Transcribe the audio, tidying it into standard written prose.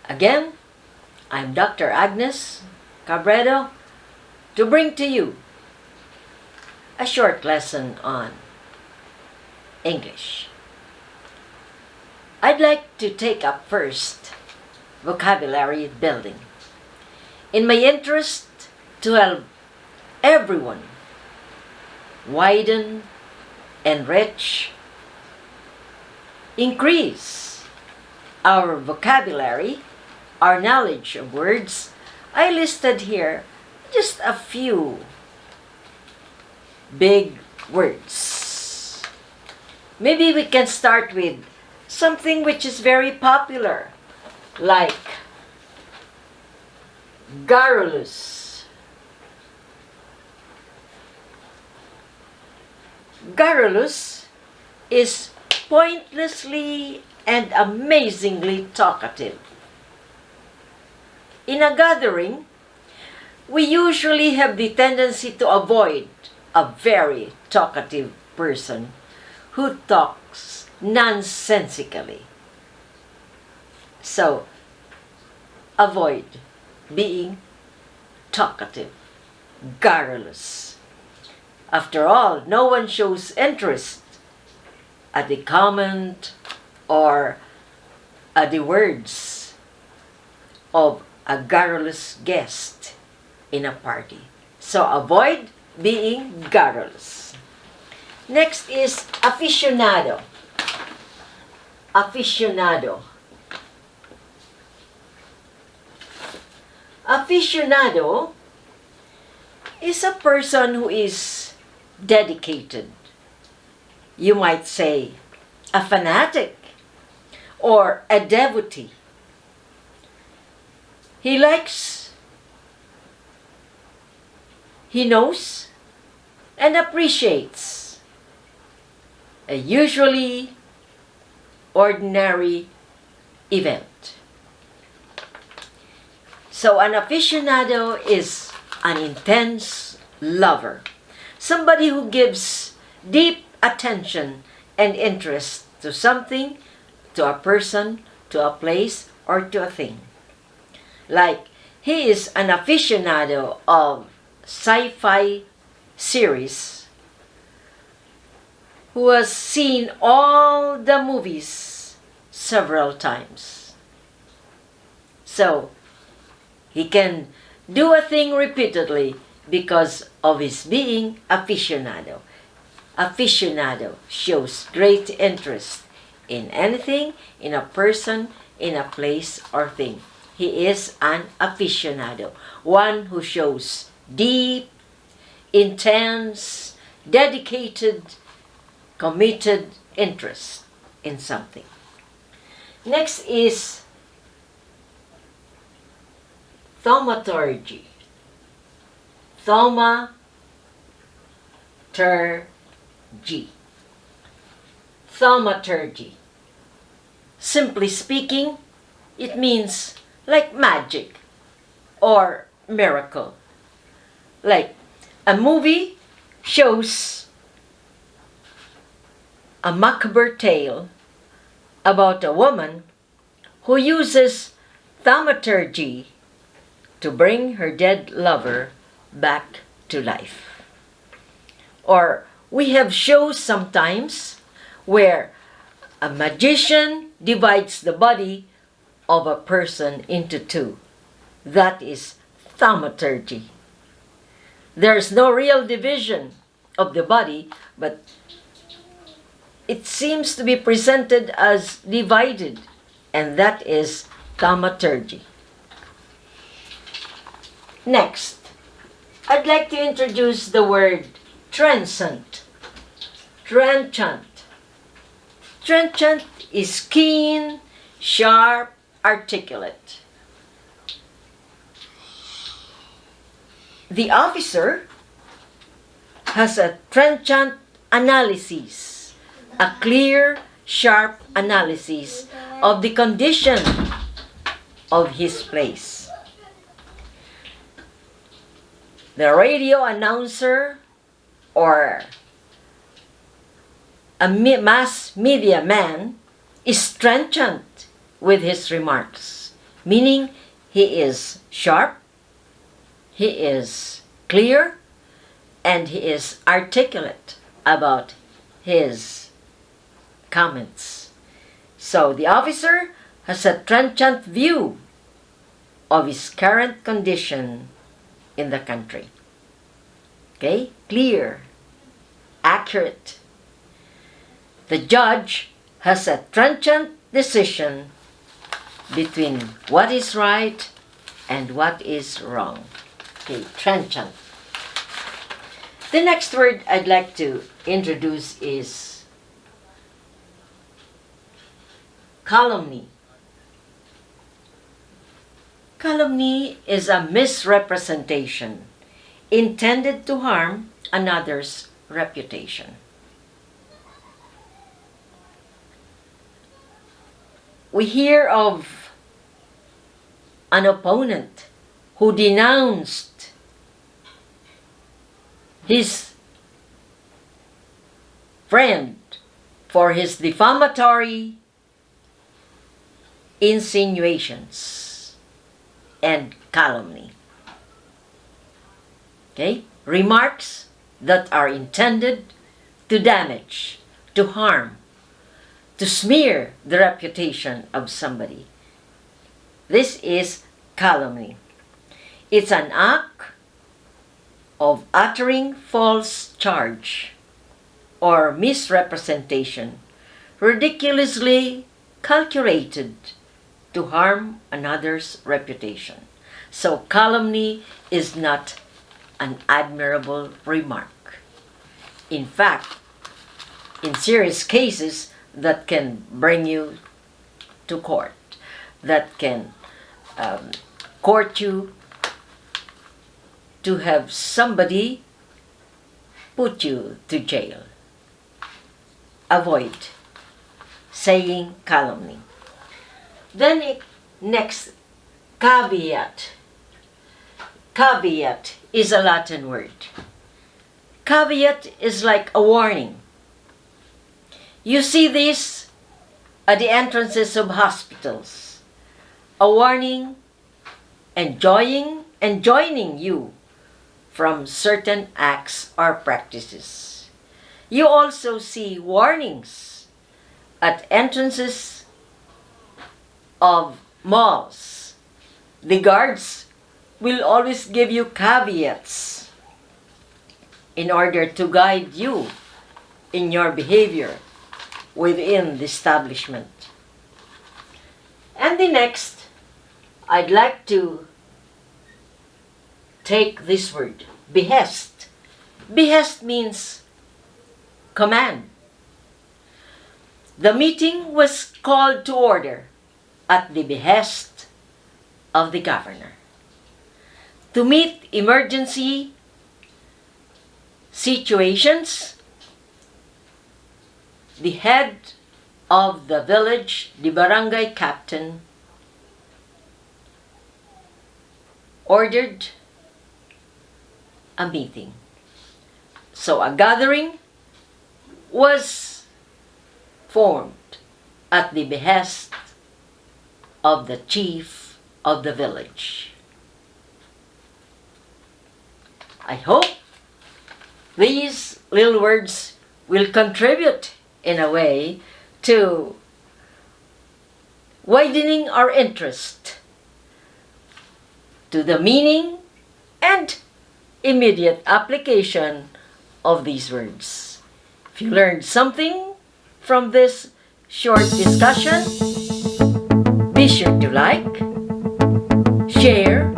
Again, I'm Dr. Agnes Cabredo to bring to you a short lesson on English. I'd like to take up first vocabulary building. In my interest to help everyone widen, enrich, increase our vocabulary, our knowledge of words, I listed here just a few big words. Maybe we can start with something which is very popular, like garus. Garrulous is pointlessly and amazingly talkative. In a gathering, we usually have the tendency to avoid a very talkative person who talks nonsensically. So, avoid being talkative, garrulous. After all, no one shows interest at the comment or at the words of a garrulous guest in a party. So avoid being garrulous. Next is aficionado. Aficionado. Aficionado is a person who is dedicated. You might say a fanatic or a devotee. He likes, he knows, and appreciates a usually ordinary event. So an aficionado is an intense lover, somebody who gives deep attention and interest to something, to a person, to a place, or to a thing. Like, he is an aficionado of sci-fi series who has seen all the movies several times. So, he can do a thing repeatedly because of his being aficionado. Aficionado shows great interest in anything, in a person, in a place or thing. He is an aficionado, one who shows deep, intense, dedicated, committed interest in something. Next is thaumaturgy. Thaumaturgy. Thaumaturgy. Simply speaking, it means like magic or miracle. Like a movie shows a macabre tale about a woman who uses thaumaturgy to bring her dead lover back to life. Or we have shows sometimes where a magician divides the body of a person into two. That is thaumaturgy. There's no real division of the body, but it seems to be presented as divided, and that is thaumaturgy. Next, I'd like to introduce the word transcend. Trenchant. Trenchant is keen, sharp, articulate. The officer has a trenchant analysis, a clear, sharp analysis of the condition of his place. The radio announcer or a mass media man is trenchant with his remarks. meaning he is sharp, he is clear, and he is articulate about his comments. So the officer has a transient view of his current condition in the country. Okay? Clear, accurate. The judge has a transient decision between what is right and what is wrong. Okay, transient. The next word I'd like to introduce is calumny. Calumny is a misrepresentation intended to harm another's reputation. We hear of an opponent who denounced his friend for his defamatory insinuations and calumny. Okay? Remarks that are intended to damage, to harm, to smear the reputation of somebody. This is calumny. It's an act of uttering false charge or misrepresentation, ridiculously calculated to harm another's reputation. So calumny is not an admirable remark. In fact, in serious cases, that can bring you to court, that can court you to have somebody put you to jail. Avoid saying calumny. Then next, caveat. Caveat is a Latin word. Caveat is like a warning. You see this at the entrances of hospitals. A warning enjoining you from certain acts or practices. You also see warnings at entrances of malls. The guards will always give you caveats in order to guide you in your behavior within the establishment. And the next, I'd like to take this word, behest. Behest means command. The meeting was called to order at the behest of the governor to meet emergency situations. The head of the village, the barangay captain, ordered a meeting. So a gathering was formed at the behest of the chief of the village. I hope these little words will contribute in a way to widening our interest to the meaning and immediate application of these words. If you learned something from this short discussion, be sure to like, share,